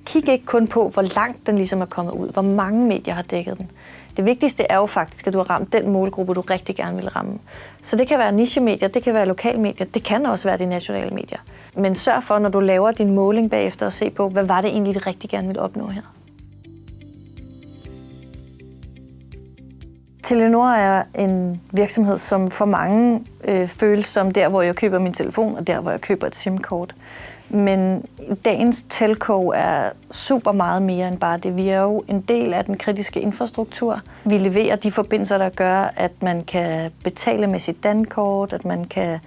Kig ikke kun på, hvor langt den ligesom er kommet ud, hvor mange medier har dækket den. Det vigtigste er jo faktisk, at du har ramt den målgruppe, du rigtig gerne vil ramme. Så det kan være nichemedier, det kan være lokalmedier, det kan også være de nationale medier. Men sørg for, når du laver din måling bagefter, at se på, hvad var det egentlig, vi rigtig gerne ville opnå her. Telenor er en virksomhed, som for mange føles som der, hvor jeg køber min telefon, og der, hvor jeg køber et SIM-kort. Men dagens telco er super meget mere end bare det. Vi er jo en del af den kritiske infrastruktur. Vi leverer de forbindelser, der gør, at man kan betale med sit dankort, at man kan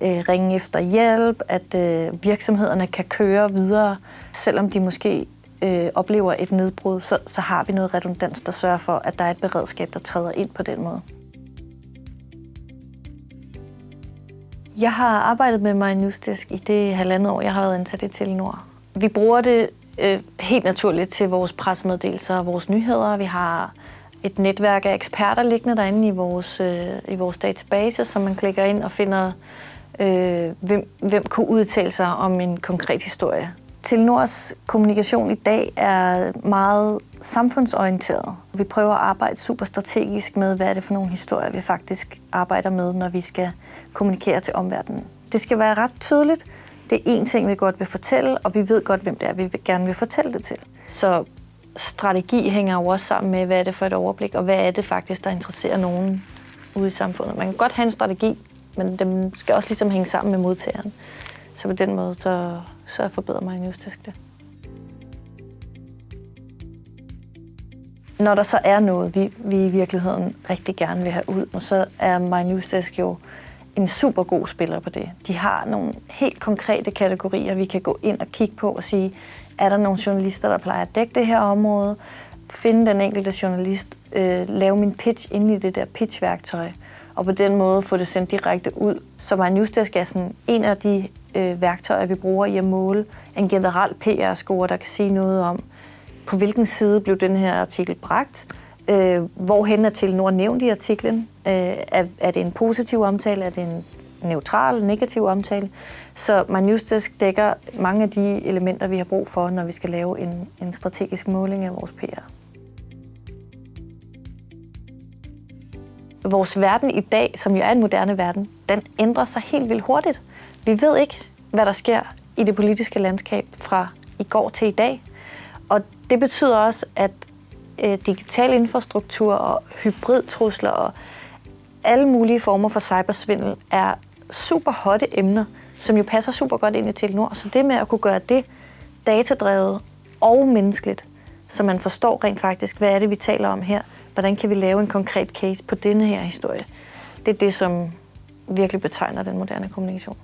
ringe efter hjælp, at virksomhederne kan køre videre. Selvom de måske oplever et nedbrud, så har vi noget redundans, der sørger for, at der er et beredskab, der træder ind på den måde. Jeg har arbejdet med MyNewsDesk i det 1,5 år, jeg har været ansat i Telenor. Vi bruger det helt naturligt til vores pressemeddelelser og vores nyheder. Vi har et netværk af eksperter liggende derinde i vores database, så man klikker ind og finder, hvem kunne udtale sig om en konkret historie. Telenors kommunikation i dag er meget samfundsorienteret. Vi prøver at arbejde super strategisk med, hvad er det for nogle historier, vi faktisk arbejder med, når vi skal kommunikere til omverdenen. Det skal være ret tydeligt. Det er én ting, vi godt vil fortælle, og vi ved godt, hvem det er, vi gerne vil fortælle det til. Så strategi hænger jo også sammen med, hvad er det for et overblik, og hvad er det faktisk, der interesserer nogen ude i samfundet. Man kan godt have en strategi, men den skal også ligesom hænge sammen med modtageren. Så på den måde, så forbedrer MyNewsDesk det. Når der så er noget, vi i virkeligheden rigtig gerne vil have ud, så er MyNewsDesk jo en super god spiller på det. De har nogle helt konkrete kategorier, vi kan gå ind og kigge på og sige, er der nogle journalister, der plejer at dække det her område? Finde den enkelte journalist, lave min pitch inde i det der pitchværktøj, og på den måde få det sendt direkte ud. Så MyNewsDesk er sådan en af de værktøjer, vi bruger i at måle en generel PR-score, der kan sige noget om, på hvilken side blev den her artikel bragt, hvorhen er Telenor nævnt i artiklen, er det en positiv omtale, er det en neutral, negativ omtale. Så MyNewsDesk dækker mange af de elementer, vi har brug for, når vi skal lave en strategisk måling af vores PR. Vores verden i dag, som jo er en moderne verden, den ændrer sig helt vildt hurtigt. Vi ved ikke, hvad der sker i det politiske landskab fra i går til i dag. Og det betyder også, at digital infrastruktur og hybridtrusler og alle mulige former for cybersvindel er super hotte emner, som jo passer super godt ind i Telenor. Så det med at kunne gøre det datadrevet og menneskeligt, så man forstår rent faktisk, hvad er det, vi taler om her, hvordan kan vi lave en konkret case på denne her historie, det er det, som virkelig betegner den moderne kommunikation.